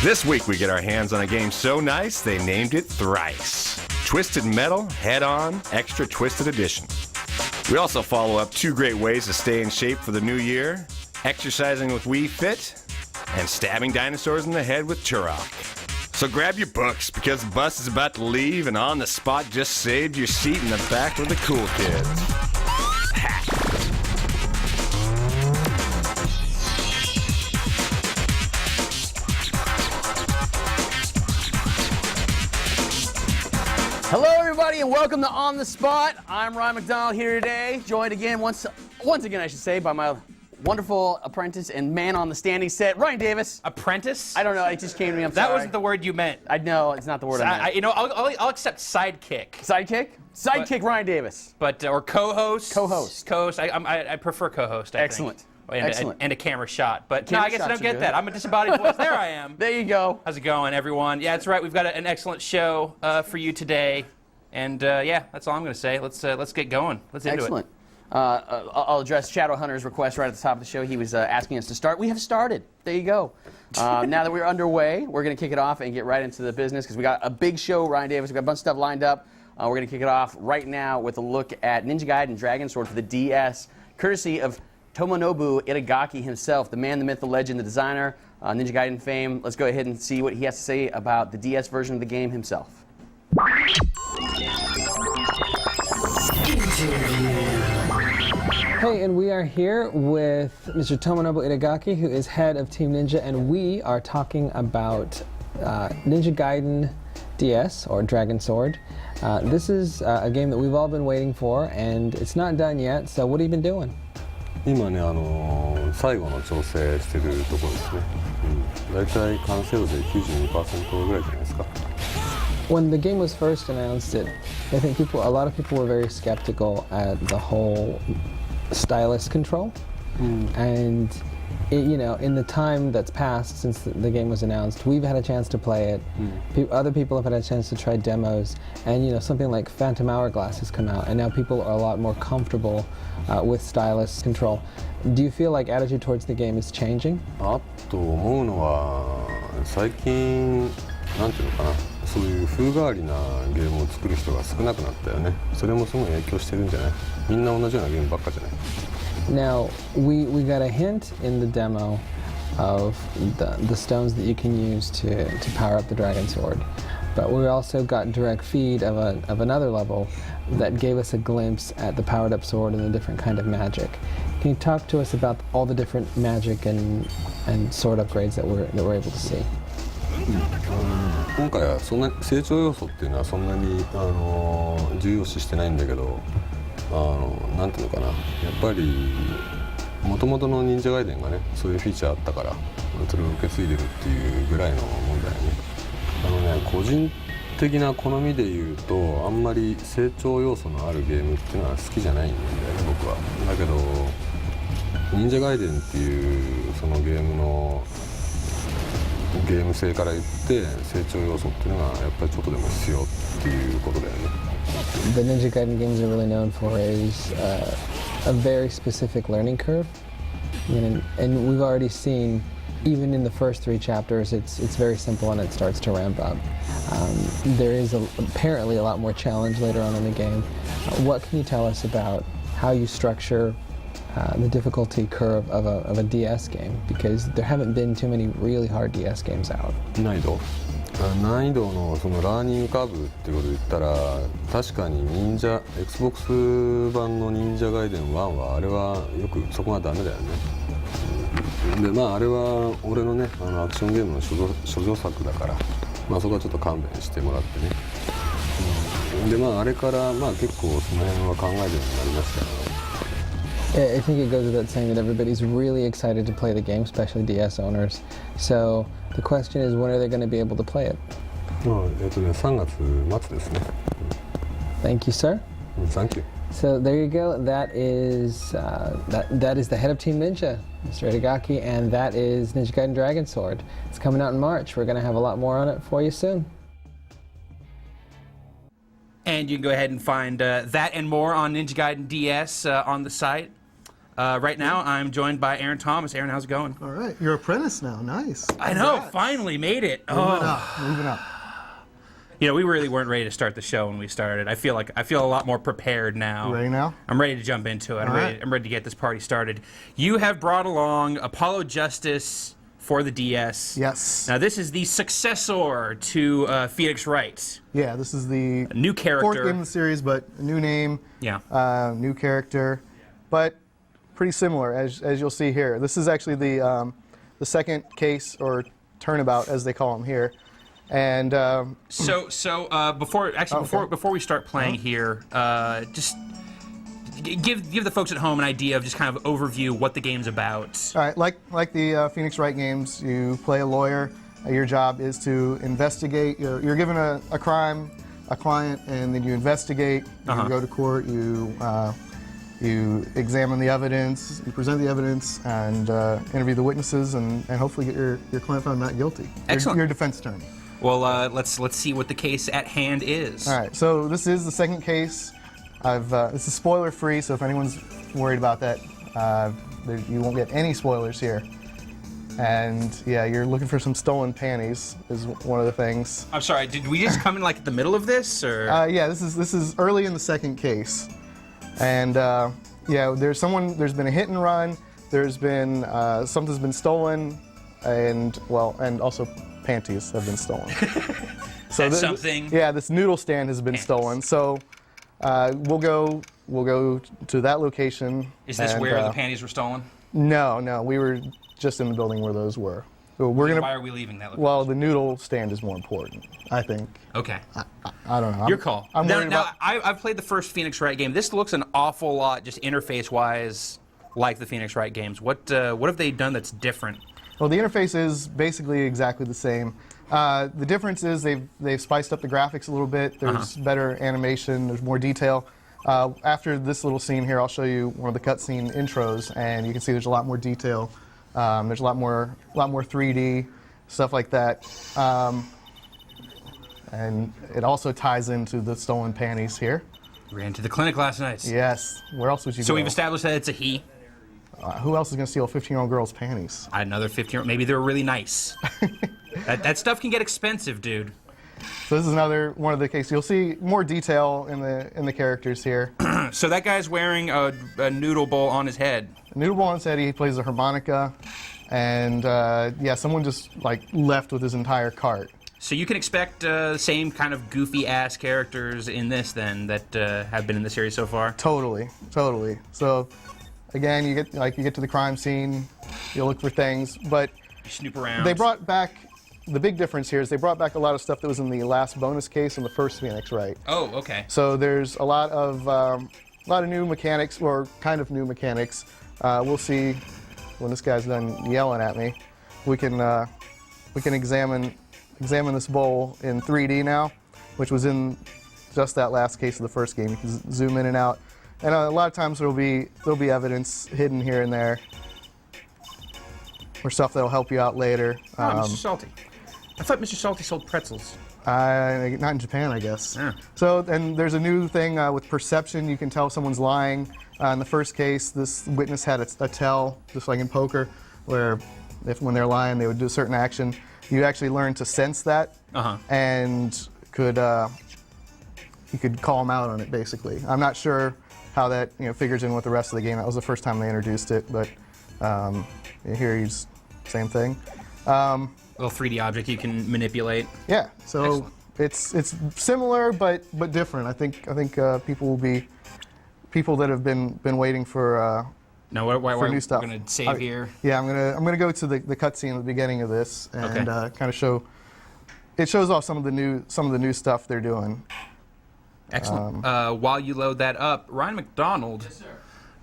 This week we get our hands on a game so nice they named it Thrice. Twisted Metal Head-On Extra Twisted Edition. We also follow up 2 great ways to stay in shape for the new year: exercising with Wii Fit and stabbing dinosaurs in the head with Turok. So grab your books because the bus is about to leave, and On the Spot just saved your seat in the back with the cool kids. Hello, everybody, and welcome to On the Spot. I'm Ryan McDonald here today, joined again, once again, I should say, by my wonderful apprentice and man on the standing set, Ryan Davis. Apprentice? I don't know, it just came to me, I'm sorry. That wasn't the word you meant. I know, it's not the word I meant. I'll accept sidekick. Sidekick? Sidekick Ryan Davis. But, or co-host. Co-host. Co-host. I prefer co-host, I think. Excellent. And a camera shot. But camera no, I guess I don't shots are get good. that. I'm a disembodied voice. There I am. There you go. How's it going, everyone? Yeah, that's right. We've got an excellent show for you today. And yeah, that's all I'm going to say. Let's get going. Let's into Excellent. it. I'll address Shadow Hunter's request right at the top of the show. He was asking us to start. We have started. There you go. Now that we're underway, we're going to kick it off and get right into the business because we got a big show, Ryan Davis. We've got a bunch of stuff lined up. We're going to kick it off right now with a look at Ninja Gaiden Dragon Sword for the DS, courtesy of Tomonobu Itagaki himself, the man, the myth, the legend, the designer, Ninja Gaiden fame. Let's go ahead and see what he has to say about the DS version of the game himself. Hey, and we are here with Mr. Tomonobu Itagaki, who is head of Team Ninja, and we are talking about Ninja Gaiden DS, or Dragon Sword. This is a game that we've all been waiting for, and it's not done yet, so what have you been doing? 今ね、最後の調整してるところですね。だいたい完成度で 92% ぐらいじゃないですか。 When the game was first announced, I think a lot of people were very skeptical at the whole stylus control, and in the time that's passed since the game was announced, we've had a chance to play it. Other people have had a chance to try demos, and something like Phantom Hourglass has come out, and now people are a lot more comfortable with stylus control. Do you feel like attitude towards the game is changing? あと思うのは最近なんていうのかな、そういう風変わりなゲームを作る人が少なくなったよね。それもすごい影響してるんじゃない？みんな同じようなゲームばっかじゃない？ Now, we got a hint in the demo of the stones that you can use to power up the Dragon Sword, but we also got direct feed of another level that gave us a glimpse at the powered up sword and the different kind of magic. Can you talk to us about all the different magic and sword upgrades that we're able to see? 今回はそんな成長要素っていうのはそんなに重要視してないんだけど、なんていうのかな、やっぱり元々の忍者ガイデンがね、そういうフィーチャーあったからそれを受け継いでるっていうぐらいのもんだよね。個人的な好みで言うとあんまり成長要素のあるゲームっていうのは好きじゃないんだよね、僕は。だけど忍者ガイデンっていうそのゲームのゲーム性から言って成長要素っていうのがやっぱりちょっとでも必要っていうことだよね。 The Ninja Gaiden games are really known for is a very specific learning curve, and we've already seen, even in the first 3 chapters, it's very simple and it starts to ramp up. There is apparently a lot more challenge later on in the game. What can you tell us about how you structure the difficulty curve of a DS game? Because there haven't been too many really hard DS games out. 難易度のそのラーニングカーブっていうことで言ったら確かにXbox 版の忍者ガイデン1はあれはよくそこがダメだよね。であれは俺のねアクションゲームの処女作だからそこはちょっと勘弁してもらってね。であれから結構その辺は考えるようになりましたよね。 I think it goes without saying that everybody's really excited to play the game, especially DS owners. So the question is, when are they going to be able to play it? 3月末ですね。Thank you, sir. Thank you. So there you go. That is that is the head of Team Ninja, Mr. Itagaki, and that is Ninja Gaiden Dragon Sword. It's coming out in March. We're going to have a lot more on it for you soon. And you can go ahead and find that and more on Ninja Gaiden DS on the site. Right now, I'm joined by Aaron Thomas. Aaron, how's it going? All right, you're apprentice now. Nice. I know, Congrats. finally made it. Moving up. You know, we really weren't ready to start the show when we started. I feel a lot more prepared now. You ready now? I'm ready to jump into it. All right. I'm ready to get this party started. You have brought along Apollo Justice for the DS. Yes. Now, this is the successor to Phoenix Wright. Yeah, this is the A new character. fourth game in the series, but a new name, new character, but pretty similar as you'll see here. This is actually the second case or turnabout, as they call them here. And Before we start playing here, just give the folks at home an idea of just kind of overview what the game's about. all right, like the Phoenix Wright games, you play a lawyer. Your job is to investigate. You're given a crime, a client, and then you investigate. You go to court. You examine the evidence. You present the evidence and interview the witnesses, and hopefully get your client found not guilty. Excellent. Your defense attorney. Well, let's see what the case at hand is. All right, so this is the second case. This is spoiler free, so if anyone's worried about that, you won't get any spoilers here. And yeah, you're looking for some stolen panties is one of the things. I'm sorry. Did we just come in like at the middle of this, or? Yeah, this is early in the second case, and yeah, there's been a hit and run. There's been something's been stolen, and also panties have been stolen. So That's something. Yeah, this noodle stand has been stolen. So we'll go to that location. Is this and, where the panties were stolen? No, we were just in the building where those were. So we're gonna. Why are we leaving that location? Well, the noodle stand is more important, I think. Okay. I don't know. Your call. I'm now, worried about. I've played the first Phoenix Wright game. This looks an awful lot, just interface-wise, like the Phoenix Wright games. What have they done that's different? Well, the interface is basically exactly the same. The difference is they've spiced up the graphics a little bit. There's better animation. There's more detail. After this little scene here, I'll show you one of the cutscene intros, and you can see there's a lot more detail. There's a lot more 3D stuff like that, and it also ties into the stolen panties here. We ran to the clinic last night. Yes. Where else would you go? So we've established that it's a he. Who else is going to steal a 15-year-old girl's panties? Another 15-year-old. Maybe they're really nice. that stuff can get expensive, dude. So this is another one of the cases. You'll see more detail in the characters here. So that guy's wearing a noodle bowl on his head. Noodle Ball said he plays the harmonica, and yeah, someone just left with his entire cart. So you can expect the same kind of goofy-ass characters in this then that have been in the series so far? Totally. So again, you get to the crime scene, you look for things, but You snoop around. they brought back. The big difference here is they brought back a lot of stuff that was in the last bonus case in the first Phoenix Wright. Oh, okay. So there's a lot of new mechanics, or kind of new mechanics. We'll see when this guy's done yelling at me. We can examine this bowl in 3D now, which was in just that last case of the first game. You can zoom in and out, and a lot of times there'll be evidence hidden here and there, or stuff that'll help you out later. Mr. Salty. I thought Mr. Salty sold pretzels. Not in Japan, I guess. Yeah. So, and there's a new thing with perception. You can tell if someone's lying. In the first case, this witness had a tell, just like in poker, where when they're lying, they would do a certain action. You actually learn to sense that, and you could call them out on it, basically. I'm not sure how that figures in with the rest of the game. That was the first time they introduced it, but here he's same thing. Little 3D object you can manipulate. Yeah, so Excellent. it's similar but different. I think people that have been waiting for No, for new stuff. We're gonna save here. Yeah, I'm gonna go to the cutscene at the beginning of this and Okay. kind of shows off some of the new stuff they're doing. Excellent. While you load that up, Ryan McDonald. Yes, sir.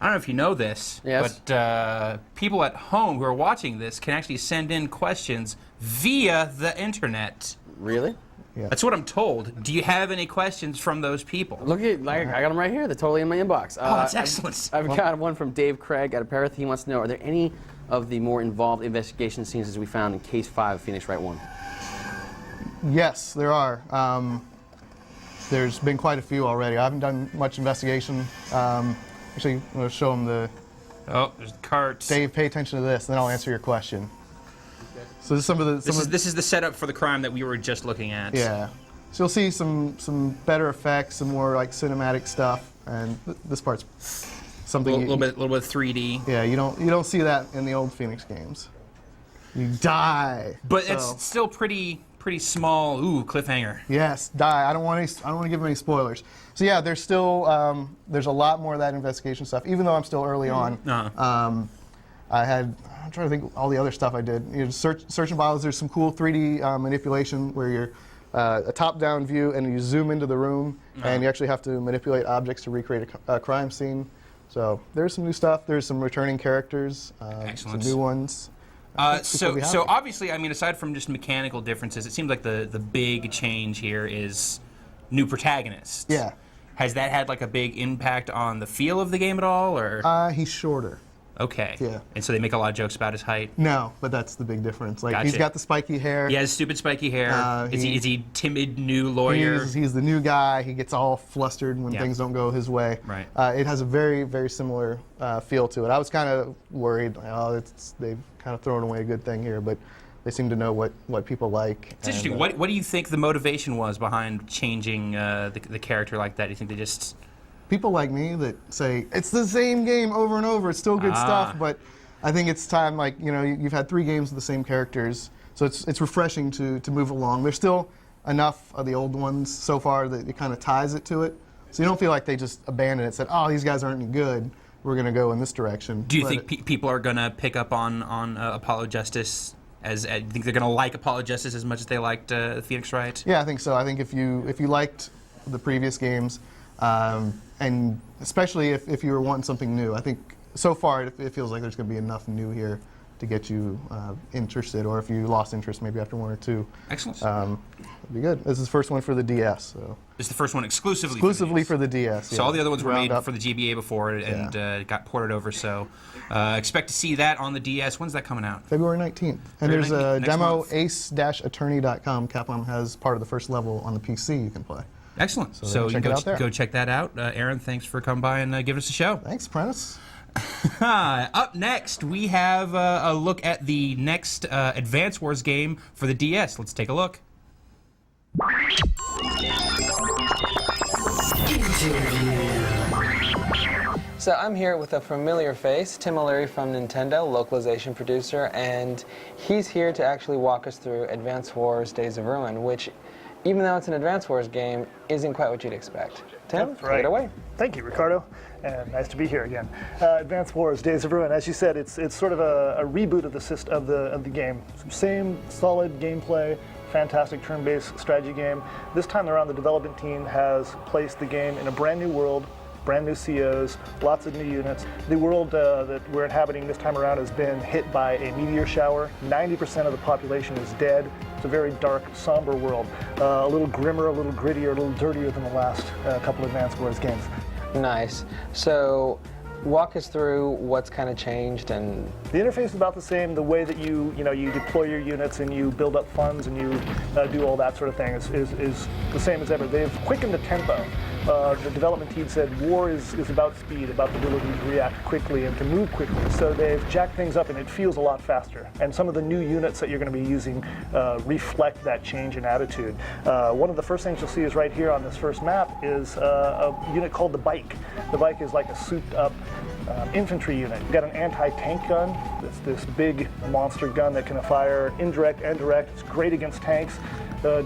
I don't know if you know this, Yes. but people at home who are watching this can actually send in questions via the internet. Really? That's what I'm told. Do you have any questions from those people? Look at, I got them right here. They're totally in my inbox. Oh, that's excellent. I've got one from Dave Craig out of Perth. He wants to know, are there any of the more involved investigation scenes as we found in Case 5 of Phoenix Wright 1? Yes, there are. There's been quite a few already. I haven't done much investigation. Actually, I'm going to show them Oh, there's the carts. Dave, pay attention to this, and then I'll answer your question. So this is some of the This is the setup for the crime that we were just looking at. yeah. So you'll see some better effects, some more like cinematic stuff, and this part's A something little bit of 3D. Yeah, you don't see that in the old Phoenix games. You die. But So, it's still pretty small. Ooh, cliffhanger. yes, die. I don't want to give them any spoilers. So yeah, there's still there's a lot more of that investigation stuff. Even though I'm still early on, I'm trying to think of all the other stuff I did. You know, search and files. There's some cool 3D manipulation where you're a top-down view and you zoom into the room and you actually have to manipulate objects to recreate a crime scene. So there's some new stuff. There's some returning characters, some Excellent. new ones. I think people will be So happy. obviously, I mean, aside from just mechanical differences, it seems like the big change here is new protagonists. Yeah. Has that had like a big impact on the feel of the game at all, or? He's shorter. Okay. Yeah. And so they make a lot of jokes about his height. No, but that's the big difference. Like he's Gotcha. got the spiky hair. He has stupid spiky hair. Is he- he timid new lawyer? He's the new guy. He gets all flustered when Yeah. things don't go his way. Right. It has a very, very similar feel to it. I was kind of worried. They've kind of thrown away a good thing here, but they seem to know what people like. It's interesting. What do you think the motivation was behind changing the character like that? Do you think they just... People like me that say it's the same game over and over. It's still good stuff, but I think it's time. Like you've had 3 games with the same characters, so it's refreshing to move along. There's still enough of the old ones so far that it kind of ties it to it, so you don't feel like they just abandoned it. Said, oh, these guys aren't any good. We're going to go in this direction. Do you Let think people are going to pick up on Apollo Justice? Do you think they're going to like Apollo Justice as much as they liked Phoenix Wright? Yeah, I think so. I think if you liked the previous games, and especially if you were wanting something new, I think so far it feels like there's going to be enough new here to get you interested, or if you lost interest maybe after 1 or 2. Excellent. It'd be good. This is the first one for the DS. So. It's the first one exclusively For the DS. So yeah. all the other ones were made Roundup. for the GBA before and got ported over. So expect to see that on the DS. When's that coming out? February 19th. And February there's a 19th, next demo, month. ace-attorney.com. Capcom has part of the first level on the PC you can play. Excellent. So you check can it out there. go check that out. Aaron, thanks for coming by and giving us a show. Thanks, Apprentice. Up next, we have a look at the next Advance Wars game for the DS. Let's take a look. So I'm here with a familiar face, Tim O'Leary from Nintendo, localization producer, and he's here to actually walk us through Advance Wars Days of Ruin, which, even though it's an Advance Wars game, isn't quite what you'd expect. Tim, That's take right. it away. Thank you, Ricardo, and nice to be here again. Advance Wars: Days of Ruin. As you said, it's sort of a reboot of the game. Same solid gameplay, fantastic turn-based strategy game. This time around, the development team has placed the game in a brand new world. Brand new COs, lots of new units. The world that we're inhabiting this time around has been hit by a meteor shower. 90% of the population is dead. It's a very dark, somber world. A little grimmer, a little grittier, a little dirtier than the last couple Advance Wars games. Nice. So walk us through what's kind of changed and... The interface is about the same. The way that you deploy your units and you build up funds and you do all that sort of thing is the same as ever. They've quickened the tempo. The development team said war is about speed, about the ability to react quickly and to move quickly. So they've jacked things up and it feels a lot faster. And some of the new units that you're going to be using reflect that change in attitude. One of the first things you'll see is right here on this first map is a unit called the Bike. The Bike is like a souped-up infantry unit. You've got an anti-tank gun. This big monster gun that can fire indirect and direct. It's great against tanks.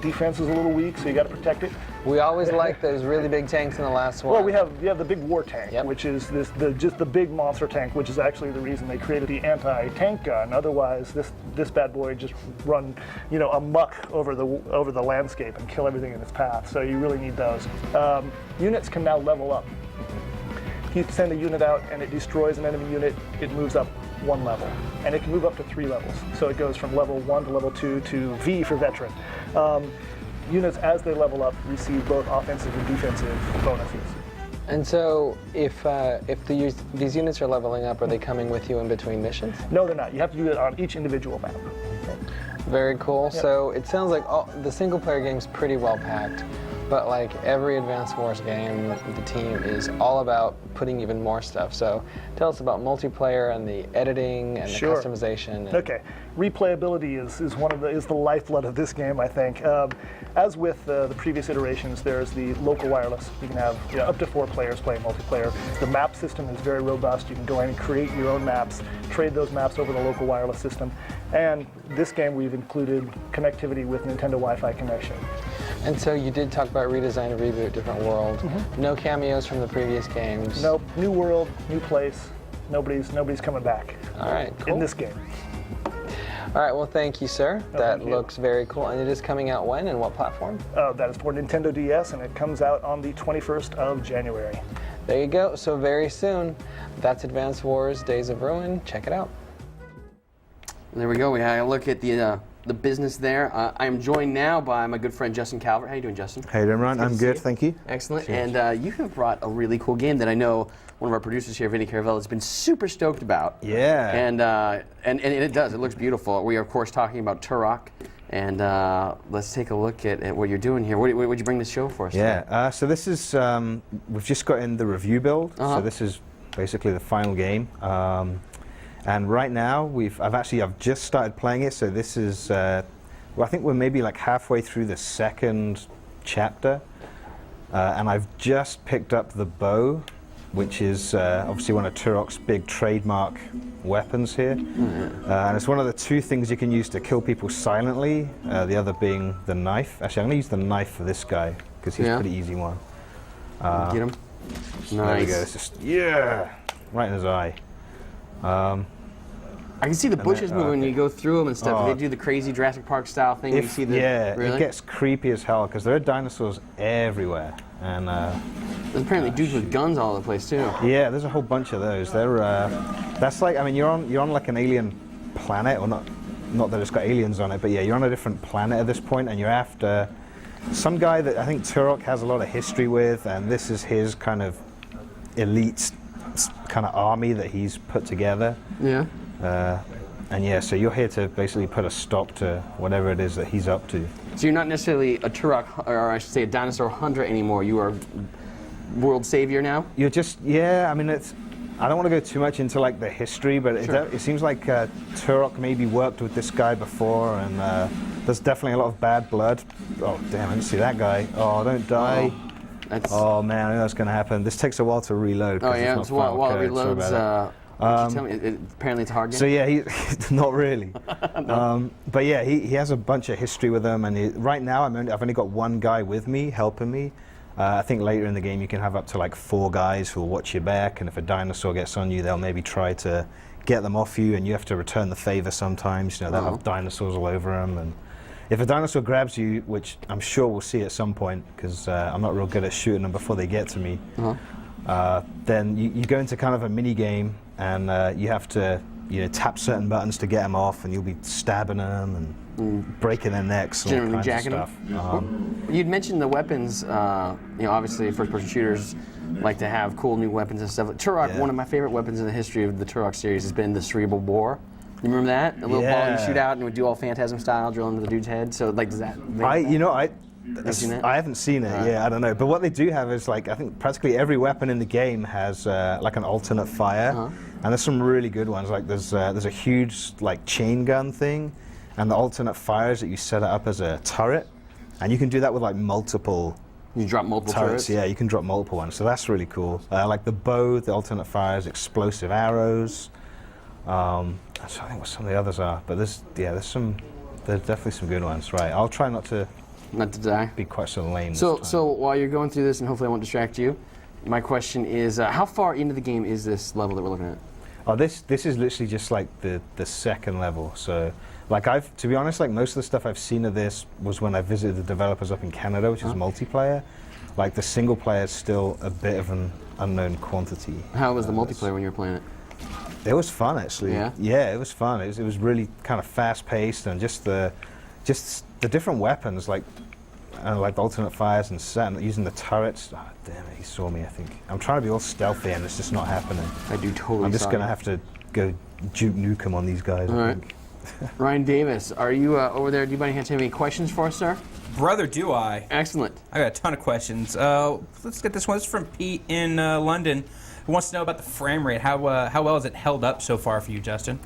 Defense is a little weak, so you got to protect it. We always like those really big tanks in the last one. Well, we have the big war tank, Yep. which is just the big monster tank, which is actually the reason they created the anti-tank gun. Otherwise, this bad boy just run amok over the landscape and kill everything in its path. So you really need those. Units can now level up. If you send a unit out and it destroys an enemy unit, it moves up 1 level, and it can move up to 3 levels. So it goes from level 1 to level 2 to V for veteran. Units, as they level up, receive both offensive and defensive bonuses. And so if these units are leveling up, are they coming with you in between missions? No, they're not. You have to do it on each individual map. Very cool. So it sounds like the single-player game's pretty well packed. But like every Advance Wars game, the team is all about putting even more stuff. So tell us about multiplayer and the editing and Sure. the customization. And Okay, replayability is the lifeblood of this game, I think. As with the previous iterations, there's the local wireless. You can have up to 4 players playing multiplayer. The map system is very robust. You can go in and create your own maps, trade those maps over the local wireless system. And this game, we've included connectivity with Nintendo Wi-Fi connection. And so you did talk about redesign, reboot, different world. No cameos from the previous games. Nope, new world, new place. Nobody's coming back. All right, cool. In this game. All right, well, thank you, sir. That thank you. looks very cool. And it is coming out when and what platform? That is for Nintendo DS, and it comes out on the 21st of January. There you go. So very soon. That's Advance Wars Days of Ruin. Check it out. There we go. We had a look at the business there. I am joined now by my good friend Justin Calvert. How you doing, Justin? How you doing, Ryan? Good to I'm see good, you. thank you. Excellent. And you have brought a really cool game that I know one of our producers here, Vinny Caravella, has been super stoked about. Yeah. And it does. It looks beautiful. We are, of course, talking about Turok. And let's take a look at what you're doing here. What would you bring this show for us? Yeah, so this is, we've just got in the review build, so this is basically the final game. And right now, I've just started playing it, so this is, well, I think we're maybe like halfway through the second chapter. And I've just picked up the bow, which is obviously one of Turok's big trademark weapons here. And it's one of the 2 things you can use to kill people silently, the other being the knife. Actually, I'm going to use the knife for this guy, because he's a pretty easy one. Get him. There we go. Nice. It's just, right in his eye. I can see the bushes moving when you go through them and stuff. They do the crazy Jurassic Park style thing. You see the really? It gets creepy as hell, because there are dinosaurs everywhere. And There's apparently dudes with guns all over the place too. yeah, there's a whole bunch of those. They're that's like, I mean, you're on like an alien planet, or not that it's got aliens on it, but yeah, you're on a different planet at this point, and you're after some guy that I think Turok has a lot of history with, and this is his kind of elite kind of army that he's put together. Yeah. And yeah, so you're here to basically put a stop to whatever it is that he's up to. So you're not necessarily a Turok, or I should say a dinosaur hunter anymore. You are world savior now? You're just, yeah, I mean, I don't want to go too much into like the history, but it seems like Turok maybe worked with this guy before, and there's definitely a lot of bad blood. Oh, damn, I didn't see that guy. Oh, don't die. Oh man, I know that's going to happen. This takes a while to reload. Oh yeah, so while it reloads, tell me, apparently it's a hard game? So yeah, not really. But yeah, he has a bunch of history with him, and right now I've only got 1 guy with me, helping me. I think later in the game you can have up to like 4 guys who will watch your back, and if a dinosaur gets on you, they'll maybe try to get them off you, and you have to return the favor sometimes. You know, they'll have dinosaurs all over them, and if a dinosaur grabs you, which I'm sure we'll see at some point, because I'm not real good at shooting them before they get to me, then you go into kind of a mini game, and you have to tap certain buttons to get them off, and you'll be stabbing them and breaking their necks, and all Generally kinds jacking of stuff. You'd mentioned the weapons. Obviously, first-person shooters like to have cool new weapons and stuff. Turok, one of my favorite weapons in the history of the Turok series has been the cerebral bore. You remember that? A little ball you shoot out and it would do all Phantasm style, drill into the dude's head. So like, does that? I haven't seen it. Yeah, I don't know. But what they do have is like, I think practically every weapon in the game has like an alternate fire, and there's some really good ones. Like there's a huge like chain gun thing, and the alternate fires that you set it up as a turret, and you can do that with like multiple. You drop multiple turrets? Yeah, you can drop multiple ones. So that's really cool. Like the bow, the alternate fires, explosive arrows. That's, I think what some of the others are, but there's definitely some good ones. Right, I'll try not to die. Be quite so lame. So while you're going through this, and hopefully I won't distract you, my question is, how far into the game is this level that we're looking at? Oh, this is literally just like the second level. So, like to be honest, like most of the stuff I've seen of this was when I visited the developers up in Canada, which is multiplayer. Like the single player is still a bit of an unknown quantity. How was the multiplayer when you were playing it? It was fun, actually. Yeah, it was fun. It was really kind of fast paced, and just the different weapons, like the alternate fires and using the turrets. Oh, damn it, he saw me, I think. I'm trying to be all stealthy, and it's just not happening. I do totally. I'm just going to have to go Duke Nukem on these guys. All right. Ryan Davis, are you over there? Do you by any chance have any questions for us, sir? Brother, do I? Excellent. I got a ton of questions. Let's get this one. This is from Pete in London, who wants to know about the frame rate. How well has it held up so far for you, Justin?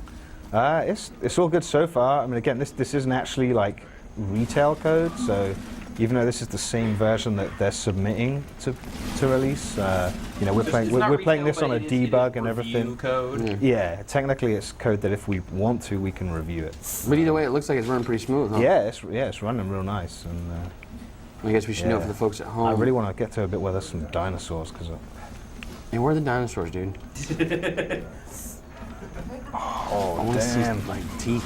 It's all good so far. I mean, again, this isn't actually like retail code, so even though this is the same version that they're submitting to release, we're playing this on a debug and everything. Code. Yeah, technically it's code that if we want to, we can review it. But either way, it looks like it's running pretty smooth, huh? Yeah, it's running real nice, and I guess we should know for the folks at home. I really want to get to a bit where there's some dinosaurs, because. Hey, where are the dinosaurs, dude? Oh, I want to see damn. like teeth,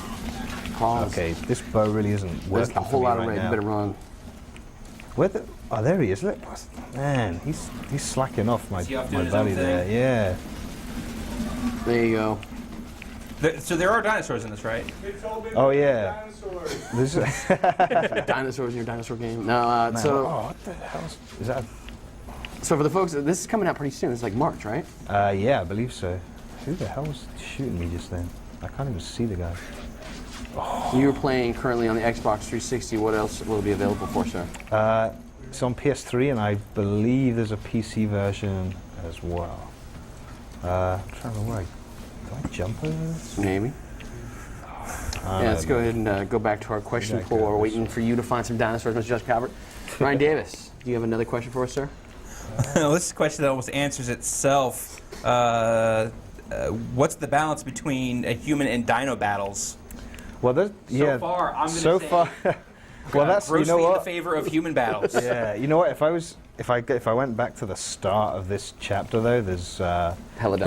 claws. Okay, this bow really isn't There's working a whole for me lot of right red. now. You better run. Oh, there he is. Look, man, he's slacking off my Is he off doing his buddy own there. thing? Yeah. There you go. So there are dinosaurs in this, right? Oh yeah. This is Dinosaurs in your dinosaur game. No, Man, so what the hell is that? so for the folks, this is coming out pretty soon. It's like March, right? Yeah, I believe so. Who the hell was shooting me just then? I can't even see the guy. You were playing currently on the Xbox 360. What else will it be available for, sir? It's on PS3, and I believe there's a PC version as well. I'm trying to remember where do I jump over this? Maybe. Yeah, let's go ahead and go back to our question Exactly. pool. We're waiting for you to find some dinosaurs, Mr. Josh Calvert. Ryan Davis, do you have another question for us, sir? This is a question that almost answers itself. What's the balance between a human and dino battles? Well, yeah. far, I'm gonna so say- far. Well, that's you Grossly know in what. the favor of human battles. Yeah, you know what? If I went back to the start of this chapter, though, there are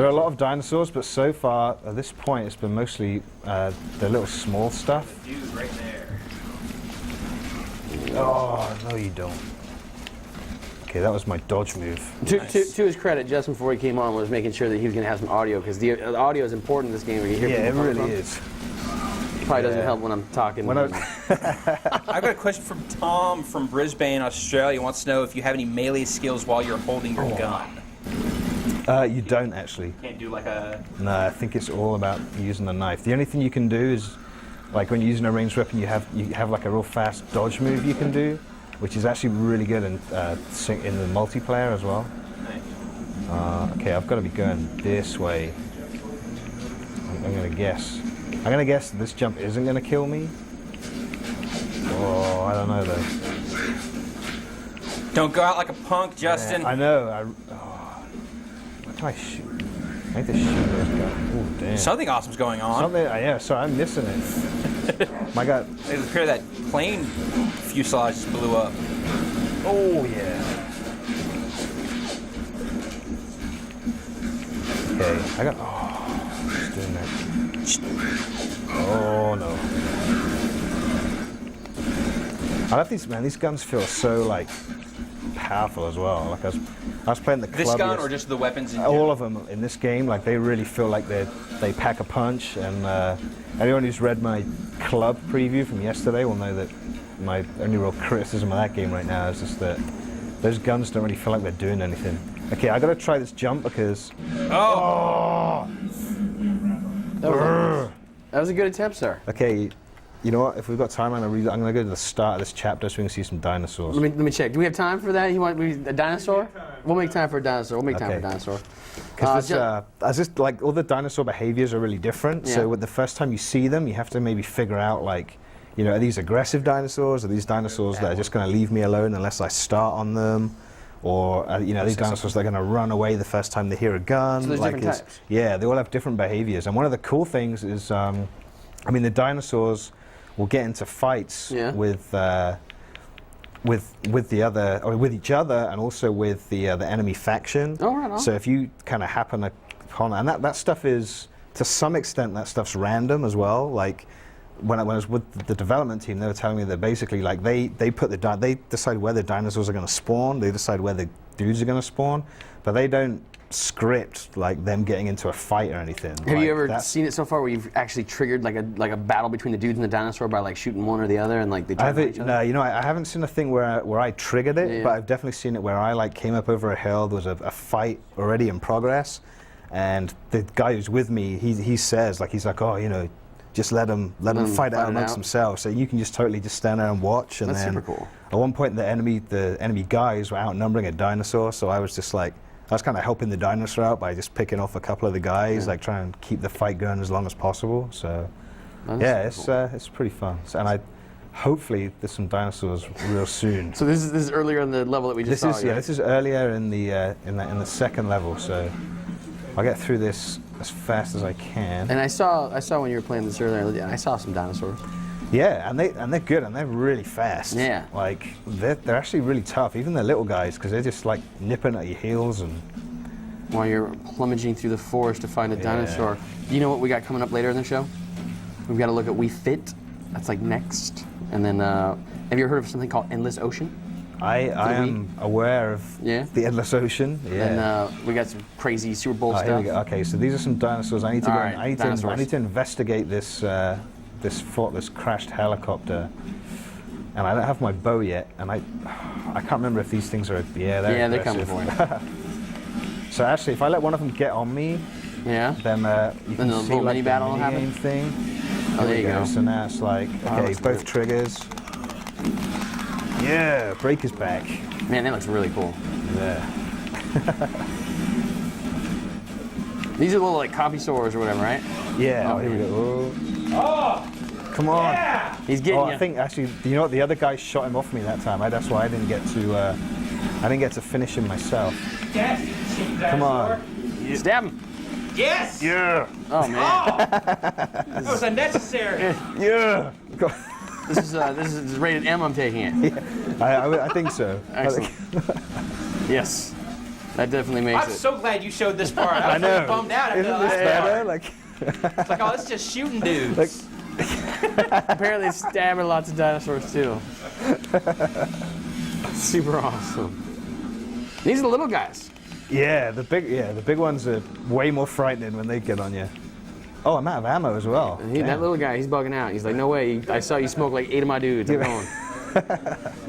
a lot of dinosaurs, but so far at this point, it's been mostly the little small stuff. Dude, right there. Oh no, you don't. Okay, that was my dodge move. To his credit, Justin, before he came on, was making sure that he was going to have some audio, because the audio is important in this game. Where you hear Yeah, it people coming really from. is. Probably doesn't Yeah. help when I'm talking. When I've got a question from Tom from Brisbane, Australia. He wants to know if you have any melee skills while you're holding your gun. You don't actually. Can't do like a... No, I think it's all about using the knife. The only thing you can do is, like when you're using a ranged weapon, you have like a real fast dodge move you can do, which is actually really good in the multiplayer as well. Nice. Okay, I've got to be going this way. I'm going to guess. I'm going to guess this jump isn't going to kill me. Oh, I don't know though. Don't go out like a punk, Justin. I know. What can I shoot? I need to shoot those guys. Oh, damn. Something awesome's going on. Something, yeah, sorry, I'm missing it. My God. It appears that plane fuselage just blew up. Oh, yeah. Okay, I got. Oh, just doing that. Oh, no. I love these, man. These guns feel so, like, powerful as well. Like, I was playing the club. This gun or just the weapons in all general? of them in this game, like they really feel like they pack a punch. And anyone who's read my club preview from yesterday will know that my only real criticism of that game right now is just that those guns don't really feel like they're doing anything. Okay, I gotta try this jump because. Oh! That was a good attempt, sir. Okay, you know what? If we've got time, I'm gonna go to the start of this chapter so we can see some dinosaurs. Let me check. Do we have time for that? You want a dinosaur? We'll make time for a dinosaur. We'll make time for a Okay. dinosaur. Because like all the dinosaur behaviors are really different. Yeah. So with the first time you see them, you have to maybe figure out like, are these aggressive dinosaurs? Are these dinosaurs that are just going to leave me alone unless I start on them? Or are these dinosaurs that are going to run away the first time they hear a gun? So there's like different types. Yeah, they all have different behaviors. And one of the cool things is, the dinosaurs will get into fights Yeah. with the other, or with each other, and also with the enemy faction. Oh, right on. So if you kind of happen upon, and that stuff is, to some extent, that stuff's random as well. Like when I was with the development team, they were telling me that basically, like they decide where the dinosaurs are going to spawn, they decide where the dudes are going to spawn, but they don't script like them getting into a fight or anything. Have you ever that's- seen it so far where you've actually triggered like a battle between the dudes and the dinosaur by like shooting one or the other and like they I try to each other? No, I haven't seen a thing where I triggered it, Yeah. but I've definitely seen it where I like came up over a hill. There was a fight already in progress, and the guy who's with me, he says like he's like, oh, just let them fight out amongst themselves. So you can just totally just stand there and watch. And That's then super cool. at one point, the enemy guys were outnumbering a dinosaur, so I was just like, I was kind of helping the dinosaur out by just picking off a couple of the guys, like trying to keep the fight going as long as possible. So it's pretty fun. So, and hopefully there's some dinosaurs real soon. So this is earlier in the level that we just saw. This is earlier in the second level. So I'll get through this as fast as I can. And I saw when you were playing this earlier, I saw some dinosaurs. Yeah, and they're good and they're really fast. Yeah. Like they're actually really tough, even the little guys, because they're just like nipping at your heels and. While you're plummeting through the forest to find a dinosaur. You know what we got coming up later in the show? We've got to look at Wii Fit. That's like next. And then, have you ever heard of something called Endless Ocean? I am aware of the Endless Ocean. Yeah. And we got some crazy Super Bowl Here stuff. we go. Okay, so these are some dinosaurs. I need to I need to investigate this this crashed helicopter. And I don't have my bow yet, and I can't remember if these things are they're coming for you. So actually, if I let one of them get on me, then you can the see little like mini the battle will mini happen? game thing. Oh, there you go. So now it's like, okay, looks both good. triggers. Yeah, brake is back. Man, that looks really cool. Yeah. These are little like copy swords or whatever, right? Yeah. Oh, here we man. go. Oh, come on. Yeah. He's getting Oh, you. I think actually, you know what? The other guy shot him off me that time. That's why I didn't get to finish him myself. Yes. Come on. Stab him. Yes. Yeah. Oh man. That was unnecessary. Yeah. This is rated M. I'm taking it. I think so. Excellent. Yes. That definitely makes I'm it. so glad you showed this part. I was really bummed out after Isn't the this last better? part. Like, It's like, oh, it's just shooting dudes. Like- Apparently it's stabbing lots of dinosaurs too. Super awesome. These are the little guys. yeah, the big ones are way more frightening when they get on you. Oh, I'm out of ammo as well. That little guy, he's bugging out. He's like, no way. I saw you smoke like 8 of my dudes. I'm going.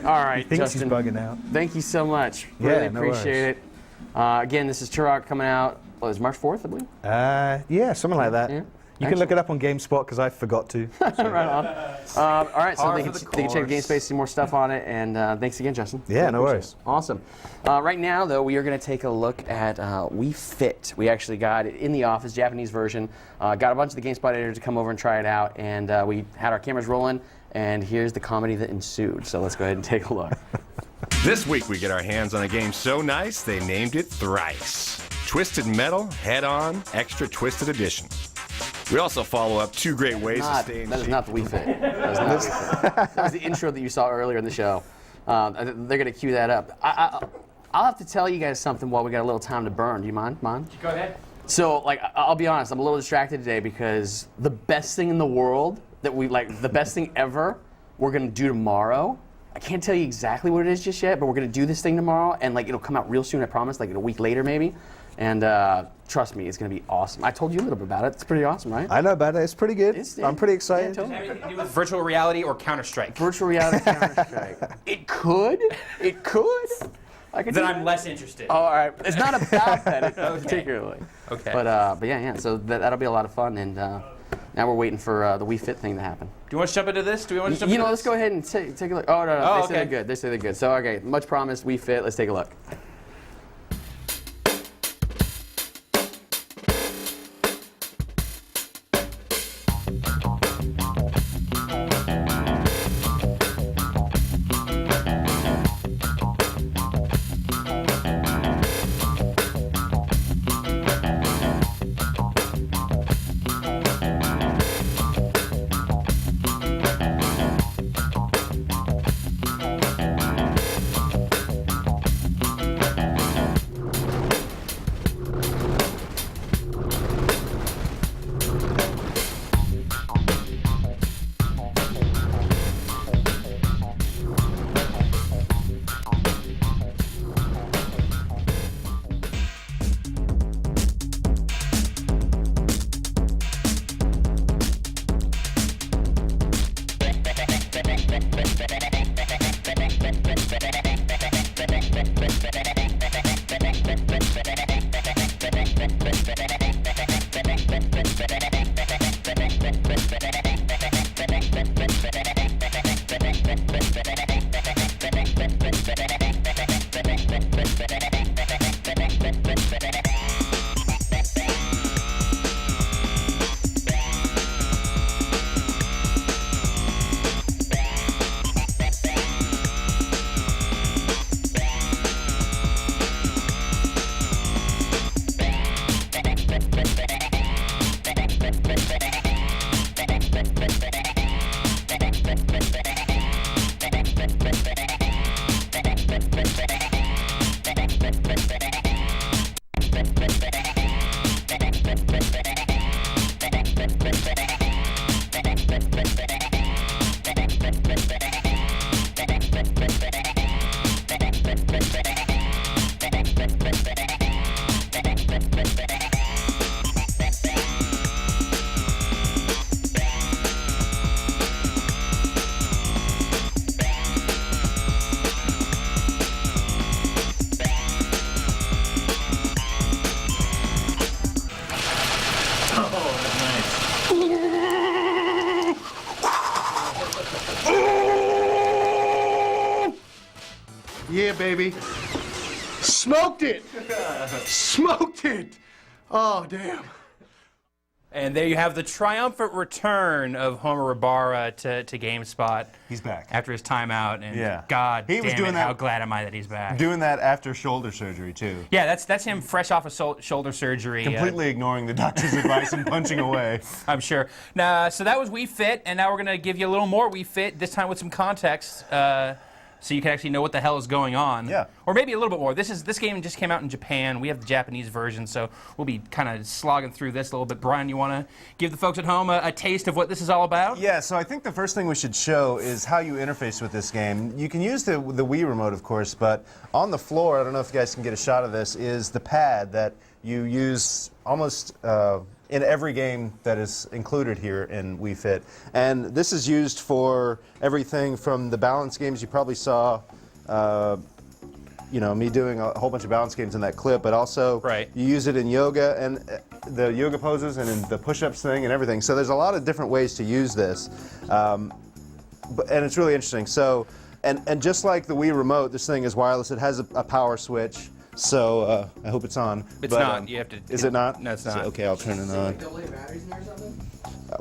All right, Thinks Justin. he's bugging out. Thank you so much. Yeah, Really no appreciate it. Again, this is Turok coming out. Oh, it's March 4th, I believe. Yeah, something like that. Yeah. You can look it up on GameSpot because I forgot to. Right on. All right, so Par they for can, the they can check course. GameSpace, see more stuff on it, and thanks again, Justin. Yeah, Really no appreciate worries. it. Awesome. Right now, though, we are going to take a look at Wii Fit. We actually got it in the office, Japanese version. Got a bunch of the GameSpot editors to come over and try it out, and we had our cameras rolling, and here's the comedy that ensued. So let's go ahead and take a look. This week we get our hands on a game so nice they named it Thrice. Twisted Metal Head-On Extra Twisted Edition. We also follow up 2 great ways to stay in That is shape. not the Wii Fit. That is not the Wii Fit. That was the intro that you saw earlier in the show. They're going to cue that up. I'll have to tell you guys something while we got a little time to burn. Do you mind? Go ahead. So, like, I'll be honest, I'm a little distracted today because the best thing in the world that we, like, the best thing ever we're going to do tomorrow. I can't tell you exactly what it is just yet, but we're going to do this thing tomorrow, and, like, it'll come out real soon, I promise, like a week later maybe. And trust me, it's going to be awesome. I told you a little bit about it. It's pretty awesome, right? I know about it. It's pretty good. I'm pretty excited. Yeah, totally. Anything to do with virtual reality or Counter-Strike? Virtual reality Counter-Strike. It could. It could. I could Then do I'm that. less interested. Oh, all right. It's not about that particularly. Okay. But yeah. So that'll be a lot of fun, and now we're waiting for the Wii Fit thing to happen. Do you want to jump into this? Do we want to jump You into know, this? let's go ahead and take a look. Oh, no. Oh, They say they're okay. good. They say they're good. So, okay, much promised, Wii Fit. Let's take a look. Yeah, baby. Smoked it. Smoked it. Oh, damn. And there you have the triumphant return of Homer Ibarra to GameSpot. He's back. After his timeout, and Yeah. God He was damn doing it, that- how glad am I that he's back. Doing that after shoulder surgery, too. Yeah, that's him fresh off of shoulder surgery. Completely ignoring the doctor's advice and punching away. I'm sure. Now, so that was Wii Fit, and now we're going to give you a little more Wii Fit, this time with some context, so you can actually know what the hell is going on. Yeah. Or maybe a little bit more. This game just came out in Japan. We have the Japanese version, so we'll be kind of slogging through this a little bit. Brian, you want to give the folks at home a taste of what this is all about? Yeah, so I think the first thing we should show is how you interface with this game. You can use the Wii remote, of course, but on the floor, I don't know if you guys can get a shot of this, is the pad that you use almost in every game that is included here in Wii Fit. And this is used for everything from the balance games you probably saw, you know, me doing a whole bunch of balance games in that clip, but also Right. you use it in yoga and the yoga poses and in the push-ups thing and everything. So there's a lot of different ways to use this, and it's really interesting. So, and just like the Wii remote, this thing is wireless. It has a power switch. So I hope it's on. It's But, not. You have to. Is it not? No, it's not. So, okay, I'll turn it on. AA batteries in there or something?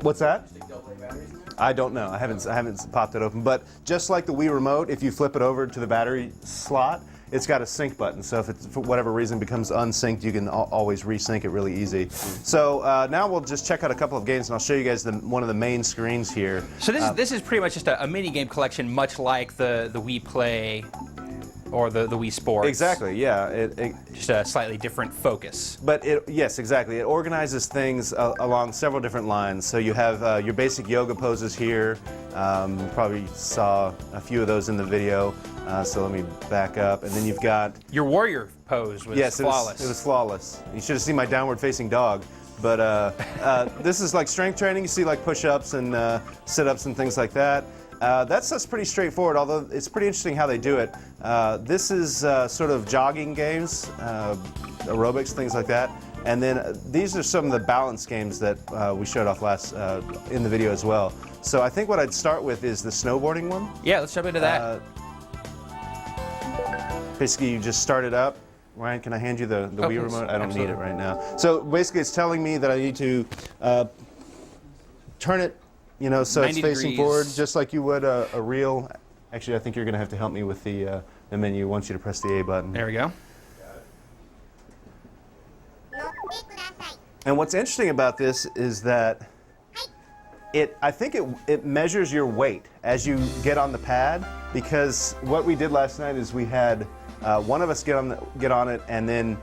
What's that? AA batteries in there? I don't know. I haven't popped it open. But just like the Wii remote, if you flip it over to the battery slot, it's got a sync button. So if it, for whatever reason, becomes unsynced, you can always resync it really easy. So now we'll just check out a couple of games, and I'll show you guys one of the main screens here. So this is pretty much just a mini game collection, much like the Wii Play or the Wii Sports. Exactly. Yeah. Just a slightly different focus. But yes, exactly. It organizes things along several different lines. So you have your basic yoga poses here. You probably saw a few of those in the video. So let me back up. And then you've got... Your warrior pose was flawless. It was flawless. You should have seen my downward-facing dog. But this is like strength training. You see like push-ups and sit-ups and things like that. That's pretty straightforward, although it's pretty interesting how they do it. This is sort of jogging games, aerobics, things like that. And then these are some of the balance games that we showed off last in the video as well. So I think what I'd start with is the snowboarding one. Yeah, let's jump into that. Basically, you just start it up. Ryan, can I hand you the Wii please. remote? I don't Absolutely. need it right now. So basically, it's telling me that I need to turn it, you know, so it's 90 facing degrees. forward, just like you would a real. Actually, I think you're going to have to help me with the menu. It wants you to press the A button. There we go. And what's interesting about this is that I think it measures your weight as you get on the pad, because what we did last night is we had one of us get on it, and then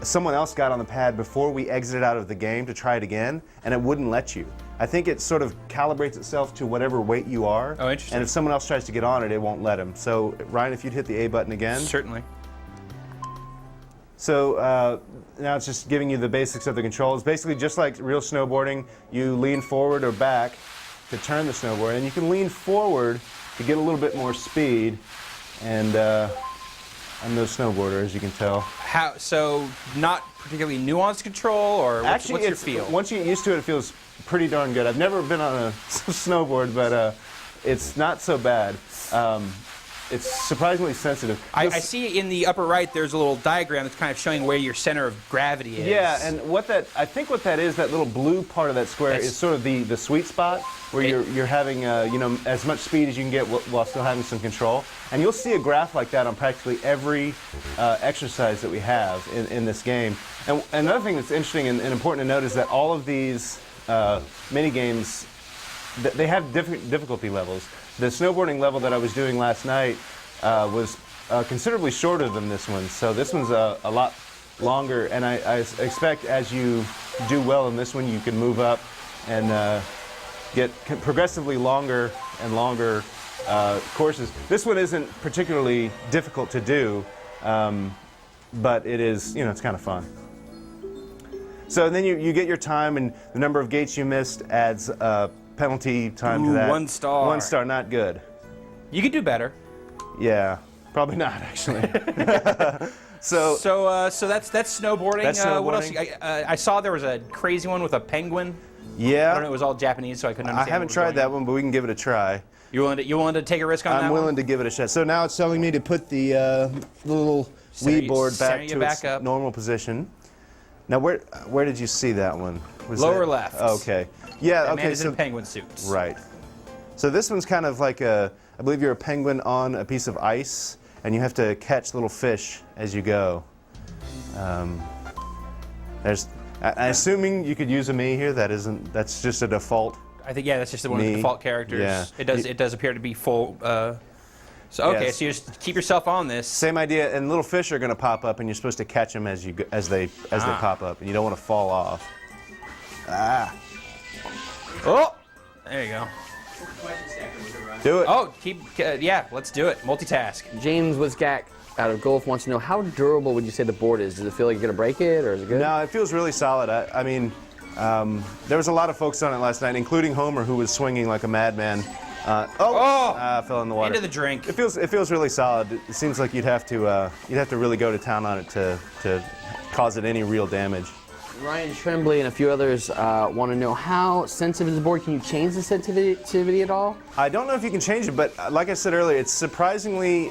someone else got on the pad before we exited out of the game to try it again, and it wouldn't let you. I think it sort of calibrates itself to whatever weight you are. Oh, interesting. And if someone else tries to get on it, it won't let him. So Ryan, if you'd hit the A button again. Certainly. So now it's just giving you the basics of the controls. Basically, just like real snowboarding, you lean forward or back to turn the snowboard, and you can lean forward to get a little bit more speed. And I'm no snowboarder, as you can tell. So not particularly nuanced control, or what's your feel? Once you get used to it, it feels pretty darn good. I've never been on a snowboard, but it's not so bad. It's surprisingly sensitive. I see in the upper right there's a little diagram that's kind of showing where your center of gravity is. Yeah, and I think what that is, that little blue part of that square is sort of the sweet spot where you're having you know, as much speed as you can get while still having some control. And you'll see a graph like that on practically every exercise that we have in this game. And another thing that's interesting and important to note is that all of these mini games, they have different difficulty levels. The snowboarding level that I was doing last night was considerably shorter than this one, so this one's a lot longer, and I expect as you do well in this one, you can move up and get progressively longer and longer courses. This one isn't particularly difficult to do, but it is, you know, it's kind of fun. So then you get your time, and the number of gates you missed adds penalty time to that. 1 star. 1 star, not good. You could do better. Yeah, probably not actually. So that's snowboarding. That's What else? snowboarding. I saw there was a crazy one with a penguin. Yeah. I don't know. It was all Japanese, so I couldn't I understand. haven't tried that one, but we can give it a try. You willing to take a risk on that I'm one? willing to give it a shot. So now it's telling me to put the little Center- Wii board center back you to back its up. normal position. Now, where did you see that one? Was Lower that- left. Okay. Yeah. That okay. man is So in penguin suits. right. So this one's kind of like I believe you're a penguin on a piece of ice, and you have to catch little fish as you go. I'm assuming you could use a me here. That's just a default. I think that's just one of the Me. default characters. Yeah. It does appear to be full. So okay, Yes. so you just keep yourself on this. Same idea, and little fish are going to pop up, and you're supposed to catch them as they pop up, and you don't want to fall off. Oh, there you go. Do it. Oh, let's do it. Multitask. James Wiskak out of Gulf wants to know, how durable would you say the board is? Does it feel like you're going to break it, or is it good? No, it feels really solid. I mean, there was a lot of folks on it last night, including Homer, who was swinging like a madman. Fell in the water. Into the drink. It feels really solid. It seems like you'd have to really go to town on it to cause it any real damage. Ryan Tremblay and a few others want to know, how sensitive is the board? Can you change the sensitivity at all? I don't know if you can change it, but like I said earlier, it's surprisingly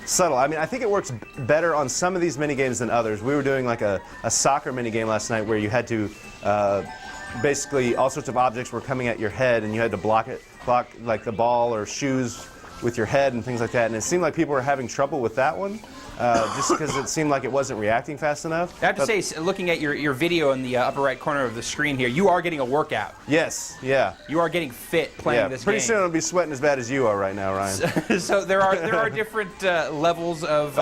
subtle. I mean, I think it works better on some of these mini games than others. We were doing like a soccer mini game last night where you had to basically all sorts of objects were coming at your head, and you had to block like the ball or shoes with your head and things like that. And it seemed like people were having trouble with that one. Just because it seemed like it wasn't reacting fast enough. I have to say, looking at your video in the upper right corner of the screen here, you are getting a workout. Yes, yeah. You are getting fit playing this pretty game. soon I'll be sweating as bad as you are right now, Ryan. So there are different levels of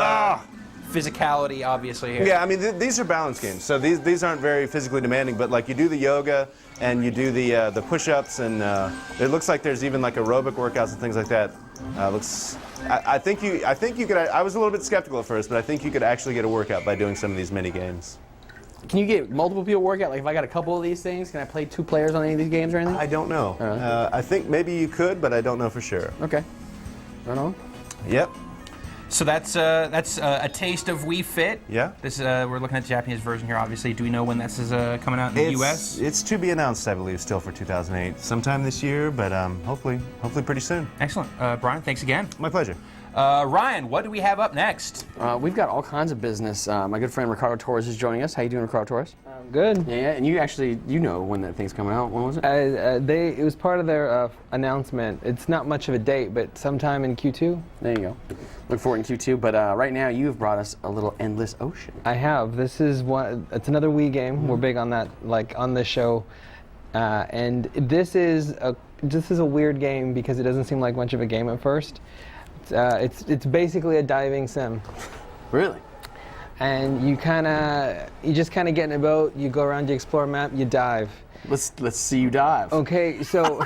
physicality, obviously, here. Yeah, I mean, these are balance games, so these aren't very physically demanding, but like you do the yoga and you do the push-ups, and it looks like there's even like aerobic workouts and things like that. I think you could. I was a little bit skeptical at first, but I think you could actually get a workout by doing some of these mini games. Can you get multiple people workout? Like if I got a couple of these things, can I play 2 players on any of these games or anything? I don't know. Really? I think maybe you could, but I don't know for sure. Okay. Right on. Yep. So that's a taste of Wii Fit. Yeah. This we're looking at the Japanese version here. Obviously, do we know when this is coming out in the U.S.? It's to be announced, I believe, still for 2008, sometime this year, but hopefully pretty soon. Excellent, Brian. Thanks again. My pleasure. Ryan, what do we have up next? We've got all kinds of business. My good friend Ricardo Torres is joining us. How you doing, Ricardo Torres? Good. Yeah, and you know when that thing's coming out. When was it? It was part of their announcement. It's not much of a date, but sometime in Q2. There you go. Look forward in Q2. But right now, you've brought us a little Endless Ocean. I have. This is one. It's another Wii game. We're big on that, like on this show. And this is a weird game because it doesn't seem like much of a game at first. It's basically a diving sim. Really? And you just kind of get in a boat. You go around, you explore a map, you dive. Let's see you dive. Okay, so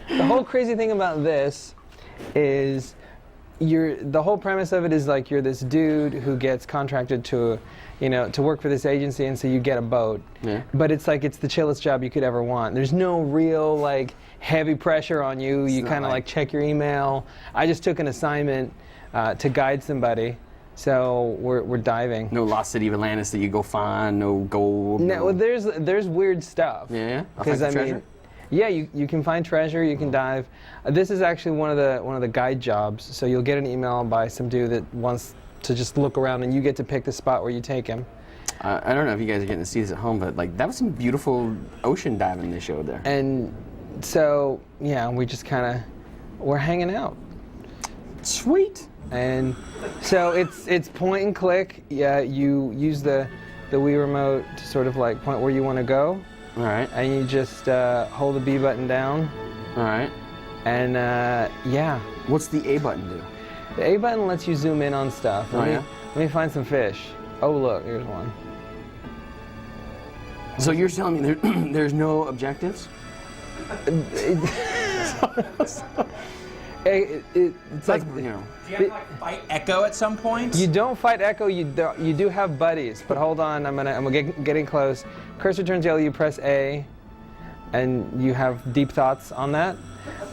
the whole crazy thing about this is the whole premise of it is like you're this dude who gets contracted to work for this agency, and so you get a boat. Yeah. But it's the chillest job you could ever want. There's no real like heavy pressure on you. You kind of like check your email. I just took an assignment to guide somebody. So we're diving. No lost city of Atlantis that you go find. No gold. No, well, there's weird stuff. Yeah. Because treasure? Yeah, you can find treasure. You can dive. This is actually one of the guide jobs. So you'll get an email by some dude that wants to just look around, and you get to pick the spot where you take him. I don't know if you guys are getting to see this at home, but like that was some beautiful ocean diving they showed there. And so yeah, we just we're hanging out. Sweet. And so it's point and click. Yeah, you use the Wii remote to sort of like point where you want to go. All right. And you just hold the B button down. All right. And yeah. What's the A button do? The A button lets you zoom in on stuff. Let me find some fish. Oh look, here's one. So you're telling me there's no objectives? It's like, you know. Do you have to like fight Echo at some point? You don't fight Echo. You do have buddies. But hold on, I'm gonna getting close. Cursor turns yellow. You press A, and you have deep thoughts on that.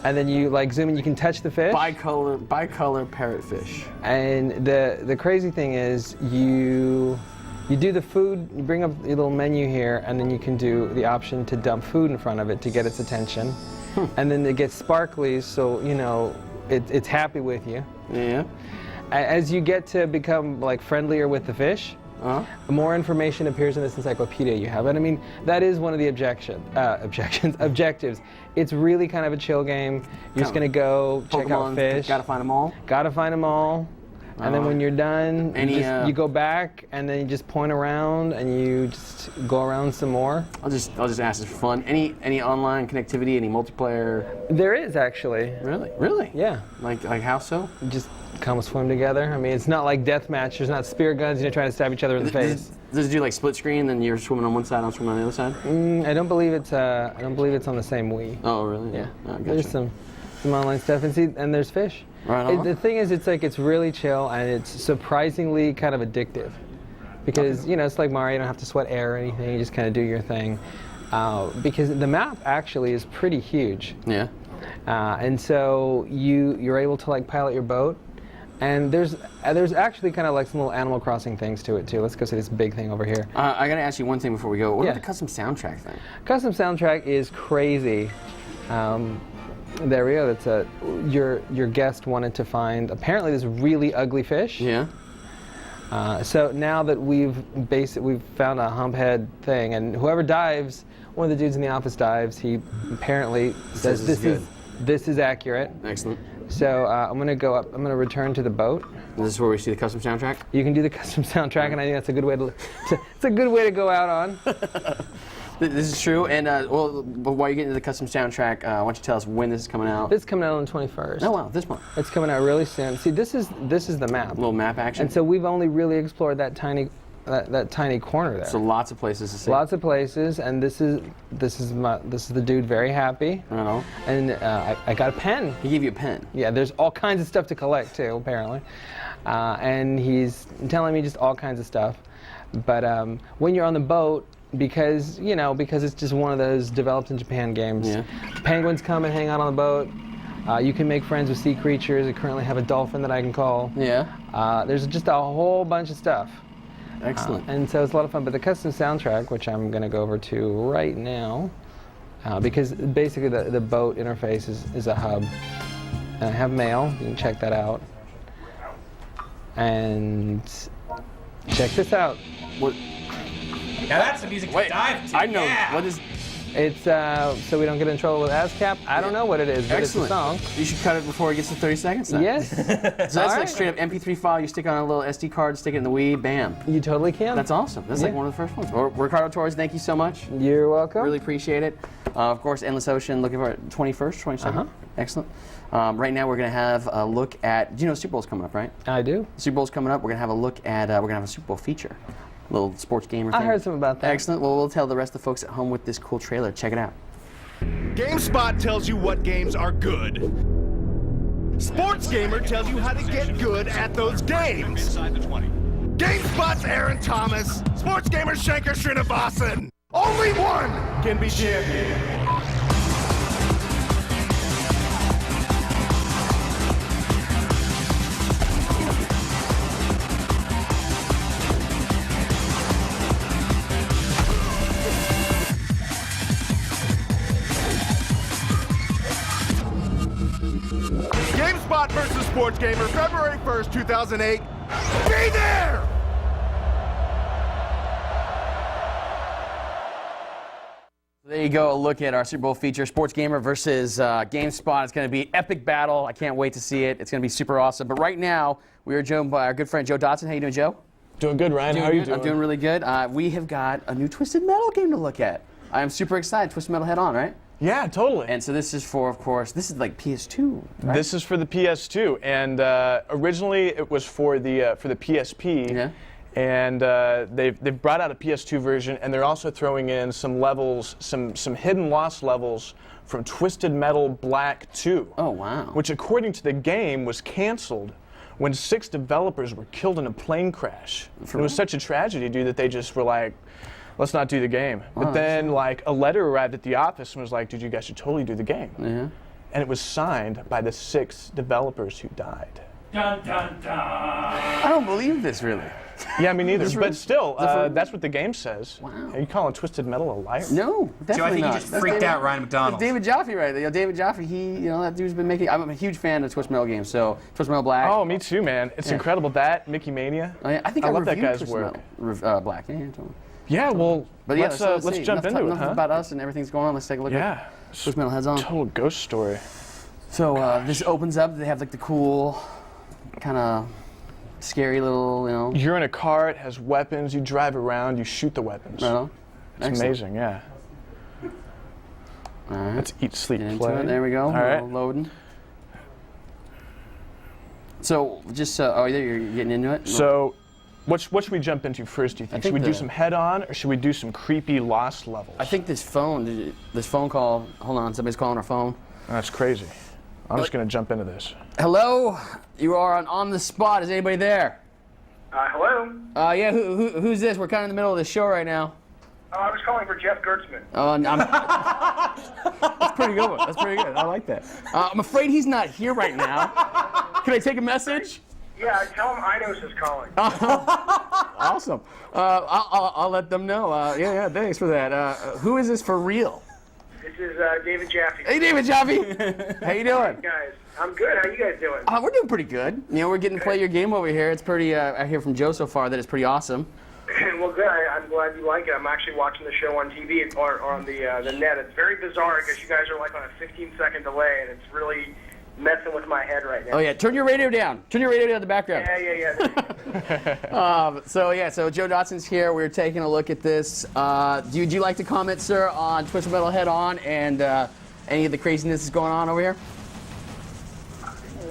And then you like zoom in. You can touch the fish. Bicolor parrotfish. And the crazy thing is you You do the food, you bring up the little menu here, and then you can do the option to dump food in front of it to get its attention. And then it gets sparkly, so you know it's happy with you. Yeah. As you get to become like friendlier with the fish, more information appears in this encyclopedia you have. And I mean, that is one of the objectives. It's really kind of a chill game. You're just gonna go check out fish. Gotta find them all. Gotta find them all. And then when you're done, you go back and then you just point around and you just go around some more. I'll just ask this for fun. Any online connectivity? Any multiplayer? There is actually. Really? Really? Yeah. Like how so? Just come swim together. I mean, it's not like deathmatch. There's not spear guns. You're trying to stab each other in the face. Does it do like split screen? Then you're swimming on one side, I'm swimming on the other side. I don't believe it's. I don't believe it's on the same Wii. Oh, really? Yeah. Oh, gotcha. There's some online stuff, and there's fish. Right on. The thing is, it's really chill and it's surprisingly kind of addictive, because you know it's like Mario. You don't have to sweat air or anything. You just kind of do your thing. Because the map actually is pretty huge. Yeah. And so you're able to like pilot your boat. And there's actually kind of like some little Animal Crossing things to it too. Let's go see this big thing over here. I gotta ask you one thing before we go. What about the custom soundtrack thing? Custom soundtrack is crazy. There we go. That's your guest wanted to find apparently this really ugly fish. Yeah. So now that we've found a humphead thing, and whoever dives, one of the dudes in the office dives. He apparently says this is accurate. Excellent. So I'm gonna go up. I'm gonna return to the boat. This is where we see the custom soundtrack. You can do the custom soundtrack, and I think that's a good way to. It's a good way to go out on. This is true. And but while you get into the custom soundtrack, why don't you tell us when this is coming out? This is coming out on the 21st. Oh wow, this month. It's coming out really soon. See, this is the map. A little map action. And so we've only really explored that tiny corner there. So lots of places to see. Lots of places, and this is the dude very happy. I know. And I got a pen. He gave you a pen. Yeah, there's all kinds of stuff to collect too, apparently. And he's telling me just all kinds of stuff. But when you're on the boat, because it's just one of those developed in Japan games. Yeah. Penguins come and hang out on the boat. You can make friends with sea creatures. I currently have a dolphin that I can call. Yeah. There's just a whole bunch of stuff. Excellent. And so it's a lot of fun. But the custom soundtrack, which I'm going to go over to right now, because basically the boat interface is a hub. And I have mail. You can check that out. And check this out. What? Now that's the music to dive to. I know. Yeah. What is? It's so we don't get in trouble with ASCAP. I don't know what it is, but Excellent. it's a song. You should cut it before it gets to 30 seconds then. Yes. So that's like straight up MP3 file. You stick on a little SD card, stick it in the Wii, bam. You totally can. That's awesome. That's like one of the first ones. Ricardo Torres, thank you so much. You're welcome. Really appreciate it. Of course, Endless Ocean, looking for it 21st, 22nd. Excellent. Right now we're going to have a look at, Super Bowl's coming up, right? I do. Super Bowl's coming up. We're going to have a look at, we're going to have a Super Bowl feature. Little sports gamer thing. I heard something about that. Excellent. Well, we'll tell the rest of the folks at home with this cool trailer. Check it out. GameSpot tells you what games are good. Sports Gamer tells you how to get good at those games. Inside the 20. GameSpot's Aaron Thomas, Sports Gamer Shankar Srinivasan. Only one can be champion. GameSpot versus Sports Gamer, February 1st, 2008. Be there! There you go, a look at our Super Bowl feature, Sports Gamer versus GameSpot. It's going to be an epic battle. I can't wait to see it. It's going to be super awesome. But right now, we are joined by our good friend Joe Dotson. How you doing, Joe? Doing good, Ryan. How are you doing? I'm doing really good. We have got a new Twisted Metal game to look at. I am super excited. Twisted Metal Head On, right? Yeah, totally. And so this is for, of course, this is like PS2, right? This is for the PS2, and originally it was for the PSP. Yeah. And they've brought out a PS2 version, and they're also throwing in some levels, some hidden lost levels from Twisted Metal Black 2. Oh wow! Which, according to the game, was canceled when 6 developers were killed in a plane crash. It was such a tragedy, dude, that they just were like, let's not do the game. But then, like, a letter arrived at the office and was like, dude, you guys should totally do the game. Yeah. And it was signed by the 6 developers who died. Dun, dun, dun. I don't believe this, really. Yeah, me neither. This But room- still, room- that's what the game says. Wow. Are you calling Twisted Metal a liar? No, definitely Joe, I think not. you just That's freaked David- out Ryan McDonald. That's David Jaffe right there. David Jaffe, that dude's been making. I'm a huge fan of Twist Metal games. So Twist Metal Black. Oh, me too, man. It's incredible. That Mickey Mania. I think I love that reviewed guy's Twist work. Metal, Black. Yeah, totally. Yeah, well, But yeah, let's see. jump into it, enough huh? about us and everything's going on. Let's take a look Yeah. at Twist Metal Heads On. Total ghost story. So this opens up. They have like the cool, kind of scary little, You're in a car. It has weapons. You drive around. You shoot the weapons. Right on. It's Excellent. amazing. Yeah. All right. Let's eat, sleep, Get into play. it. There we go. All right. Loading. So just you're getting into it. So, what should we jump into first? Do you think? think Should we do the- some head-on, or should we do some creepy lost levels? I think this phone call. Hold on, somebody's calling our phone. That's crazy. I'm just gonna jump into this. Hello, you are on the spot. Is anybody there? Hello? Yeah. Who's this? We're kind of in the middle of the show right now. I was calling for Jeff Gertzman. Oh, that's pretty good. That's pretty good. I like that. I'm afraid he's not here right now. Can I take a message? Yeah, tell him Inos is calling. Awesome. I'll let them know. Yeah. Thanks for that. Who is this for real? This is David Jaffe. Hey, David Jaffe. How you doing? Guys, I'm good. How you guys doing? We're doing pretty good. We're getting to play your game over here. It's pretty. I hear from Joe so far that it's pretty awesome. Well, good. I'm glad you like it. I'm actually watching the show on TV or on the net. It's very bizarre because you guys are like on a 15-second delay, and it's really messing with my head right now. Oh yeah, turn your radio down. Turn your radio down in the background. Yeah. So Joe Dotson's here. We're taking a look at this. Would you like to comment, sir, on Twisted Metal Head On and any of the craziness that's going on over here?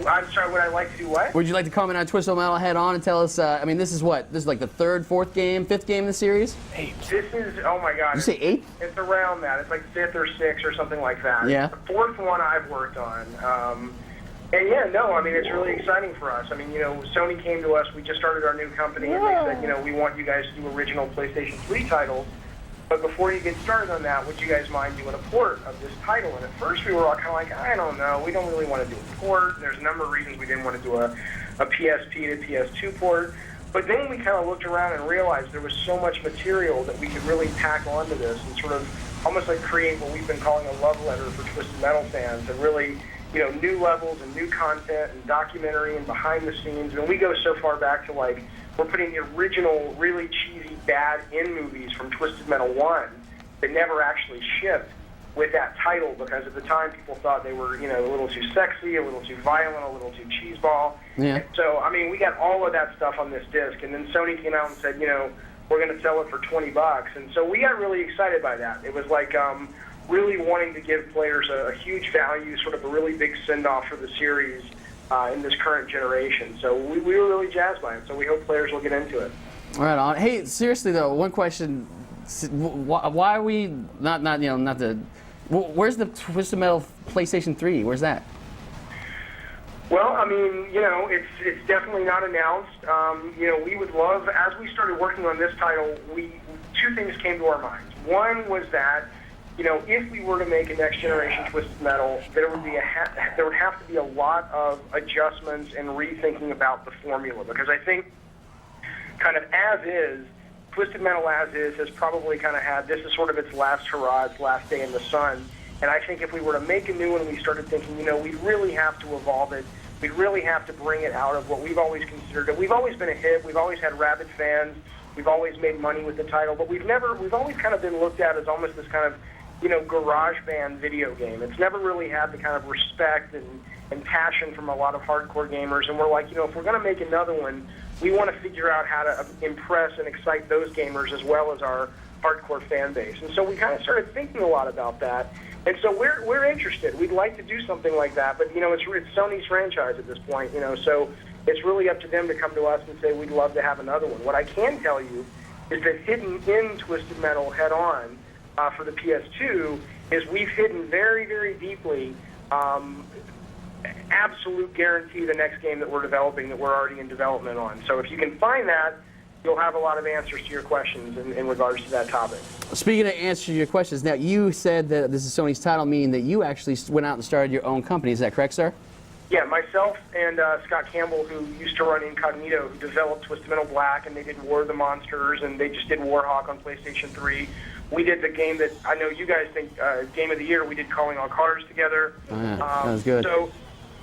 I'm sorry, would I like to do what? Would you like to comment on Twisted Metal Head On and tell us, this is what? This is like the third, fourth game, fifth game in the series? This is, oh my God. Did you say eighth? It's around that. It's like fifth or sixth or something like that. Yeah. It's the fourth one I've worked on. It's really exciting for us. Sony came to us. We just started our new company, and they said, we want you guys to do original PlayStation 3 titles. But before you get started on that, would you guys mind doing a port of this title? And at first we were all kind of like, I don't know. We don't really want to do a port. There's a number of reasons we didn't want to do a PSP to PS2 port. But then we kind of looked around and realized there was so much material that we could really pack onto this and sort of almost like create what we've been calling a love letter for Twisted Metal fans, and really, new levels and new content and documentary and behind the scenes. And we go so far back to like, we're putting the original, really cheesy, bad in movies from Twisted Metal 1 that never actually shipped with that title, because at the time people thought they were, a little too sexy, a little too violent, a little too cheeseball. Yeah. And so, we got all of that stuff on this disc, and then Sony came out and said, we're going to sell it for $20. And so we got really excited by that. It was like really wanting to give players a huge value, sort of a really big send-off for the series in this current generation. So we were really jazzed by it, so we hope players will get into it. Right on. Hey, seriously though, one question: why are we not the? Where's the Twisted Metal PlayStation 3? Where's that? Well, it's definitely not announced. We would love, as we started working on this title, two things came to our minds. One was that, if we were to make a next generation Twisted Metal, there would have to be a lot of adjustments and rethinking about the formula, because I think kind of as is, Twisted Metal as is has probably kind of had, this is sort of its last hurrah, its last day in the sun. And I think if we were to make a new one, we started thinking, we'd really have to evolve it. We'd really have to bring it out of what we've always considered it. We've always been a hit. We've always had rabid fans. We've always made money with the title, but we've always kind of been looked at as almost this kind of, garage band video game. It's never really had the kind of respect and passion from a lot of hardcore gamers. And we're like, if we're going to make another one, we want to figure out how to impress and excite those gamers as well as our hardcore fan base. And so we kind of started thinking a lot about that. And so we're interested. We'd like to do something like that, but it's Sony's franchise at this point. So it's really up to them to come to us and say we'd love to have another one. What I can tell you is that hidden in Twisted Metal Head On for the PS2 is we've hidden very, very deeply. Absolute guarantee the next game that we're developing that we're already in development on. So if you can find that, you'll have a lot of answers to your questions in regards to that topic. Speaking of answers to your questions, now you said that this is Sony's title, meaning that you actually went out and started your own company. Is that correct, sir? Yeah, myself and Scott Campbell, who used to run Incognito, who developed Twisted Metal Black, and they did War of the Monsters, and they just did Warhawk on PlayStation 3. We did the game that I know you guys think Game of the Year. We did Calling All Cars together. That was good. So,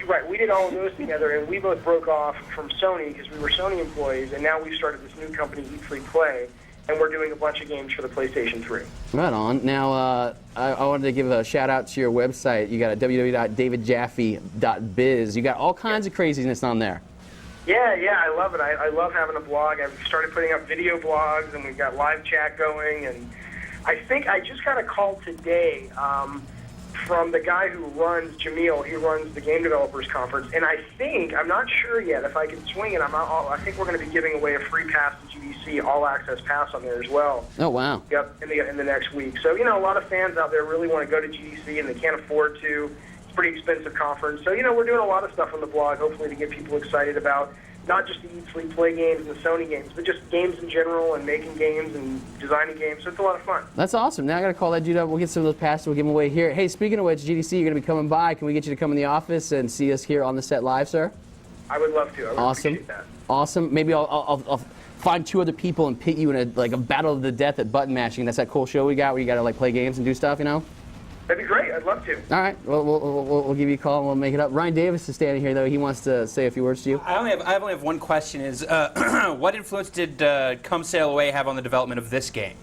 right, we did all of those together, and we both broke off from Sony because we were Sony employees, and now we've started this new company, Eat, Sleep, Play, and we're doing a bunch of games for the PlayStation 3. Right on. Now, I wanted to give a shout out to your website. You got a www.davidjaffe.biz. You got all kinds of craziness on there. Yeah, I love it. I love having a blog. I've started putting up video blogs, and we've got live chat going. And I think I just got a call today from the guy who runs, Jamil. He runs the Game Developers Conference, and I think, I'm not sure yet if I can swing it. I think we're going to be giving away a free pass to GDC, all access pass on there as well. Oh, wow. Yep, in the next week. So, a lot of fans out there really want to go to GDC, and they can't afford to. It's a pretty expensive conference. So, we're doing a lot of stuff on the blog, hopefully to get people excited about not just the Eat, Sleep, Play games and the Sony games, but just games in general and making games and designing games. So it's a lot of fun. That's awesome. Now I got to call that dude up. We'll get some of those passes. We'll give them away here. Hey, speaking of which, GDC, you're going to be coming by. Can we get you to come in the office and see us here on the set live, sir? I would love to. I would appreciate that. Awesome. Maybe I'll find 2 other people and pit you in a battle of the death at button mashing. That's that cool show we got where you got to play games and do stuff, That'd be great. I'd love to. All right. We'll give you a call and we'll make it up. Ryan Davis is standing here, though. He wants to say a few words to you. I only have one question. Is what influence did Come Sail Away have on the development of this game?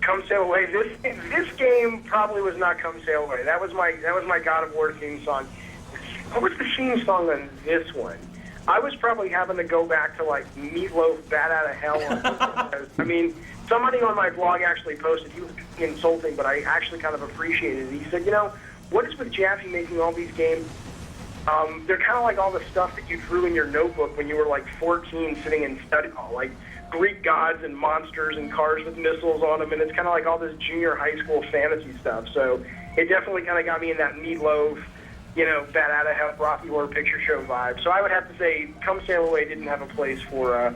Come Sail Away. This game probably was not Come Sail Away. That was my God of War theme song. What was the theme song on this one? I was probably having to go back to Meatloaf, Bat Out of Hell. I mean, somebody on my blog actually posted, he was insulting, but I actually kind of appreciated it. He said, what is with Jaffe making all these games? They're kind of like all the stuff that you drew in your notebook when you were 14 sitting in study hall, like Greek gods and monsters and cars with missiles on them, and it's kind of like all this junior high school fantasy stuff. So it definitely kind of got me in that Meatloaf, Bat Out of Hell, Rocky Horror Picture Show vibe. So I would have to say Come Sail Away didn't have a place for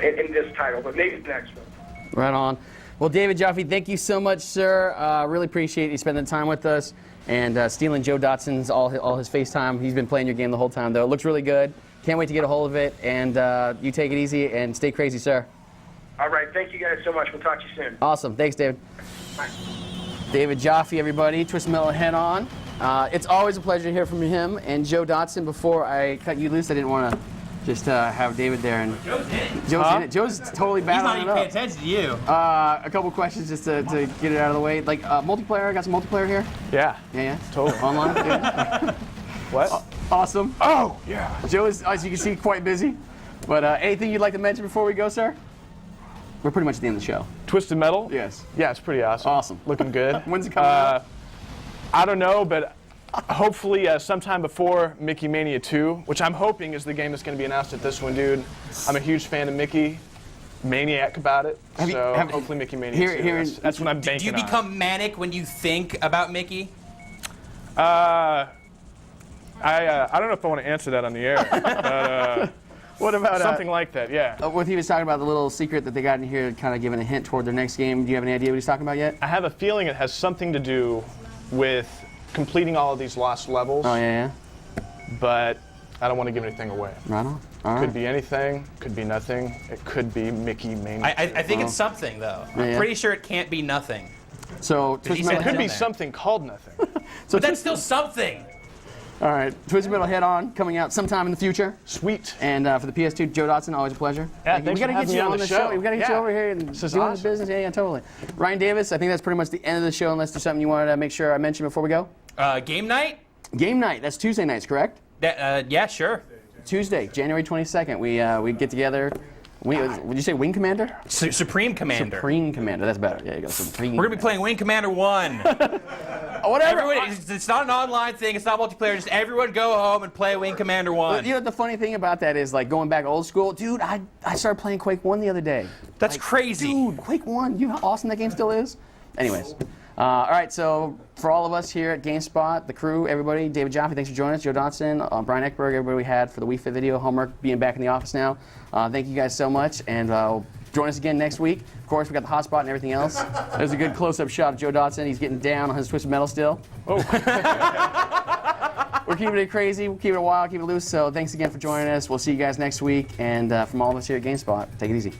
in this title, but maybe the next one. Right on. Well, David Jaffe, thank you so much, sir. Really appreciate you spending time with us and stealing Joe Dotson's all his FaceTime. He's been playing your game the whole time, though. It looks really good. Can't wait to get a hold of it. And you take it easy and stay crazy, sir. All right. Thank you guys so much. We'll talk to you soon. Awesome. Thanks, David. Bye. David Jaffe, everybody. Twisted Metal Head On. It's always a pleasure to hear from him. And Joe Dotson, before I cut you loose, I didn't want to just have David there. And Joe's in. Joe's in it. Joe's totally battling it up. He's not even paying attention to you. A couple questions just to get it out of the way. Multiplayer, got some multiplayer here? Yeah. Yeah. Totally. Online? Yeah. What? Awesome. Oh, yeah. Joe is, as you can see, quite busy. But anything you'd like to mention before we go, sir? We're pretty much at the end of the show. Twisted Metal? Yes. Yeah, it's pretty awesome. Awesome. Looking good. When's it coming out? I don't know, but hopefully sometime before Mickey Mania 2, which I'm hoping is the game that's going to be announced at this one, dude. I'm a huge fan of Mickey. Maniac about it. Hopefully Mickey Mania 2. That's what I'm banking on. Do you become manic when you think about Mickey? I don't know if I want to answer that on the air. But, what about something like that? Yeah. What he was talking about, the little secret that they got in here, kind of giving a hint toward their next game. Do you have any idea what he's talking about yet? I have a feeling it has something to do with completing all of these lost levels. Oh yeah. But I don't want to give anything away. Right on. All could be anything. Could be nothing. It could be Mickey Mania. I think it's something though. I'm pretty sure it can't be nothing. So it could be something called nothing. But that's still something. All right, Twisted Metal Head On coming out sometime in the future. Sweet. And for the PS2, Joe Dotson, always a pleasure. Yeah, we got to get you on the show. We got to get you over here and this is doing awesome. the business. Yeah, totally. Ryan Davis, I think that's pretty much the end of the show. Unless there's something you wanted to make sure I mentioned before we go. Game night. Game night. That's Tuesday nights, correct? Yeah, sure. Tuesday, January 22nd. We get together. Would you say Wing Commander? Supreme Commander. Supreme Commander. That's better. Yeah, you go. Supreme. We're gonna be playing Wing Commander 1. Whatever. Everyone, it's not an online thing. It's not multiplayer. Just everyone go home and play Wing Commander 1. You know the funny thing about that is going back old school, dude. I started playing Quake 1 the other day. That's crazy, dude. Quake 1. You know how awesome that game still is. Anyways, all right. So for all of us here at GameSpot, the crew, everybody, David Jaffe, thanks for joining us. Joe Dotson, Brian Eckberg, everybody we had for the Wii Fit video homework, being back in the office now. Thank you guys so much, and join us again next week. Of course, we got the hotspot and everything else. There's a good close-up shot of Joe Dotson. He's getting down on his Twisted Metal still. Oh. We're keeping it crazy, we're keeping it wild, keeping it loose. So thanks again for joining us. We'll see you guys next week. And from all of us here at GameSpot, take it easy.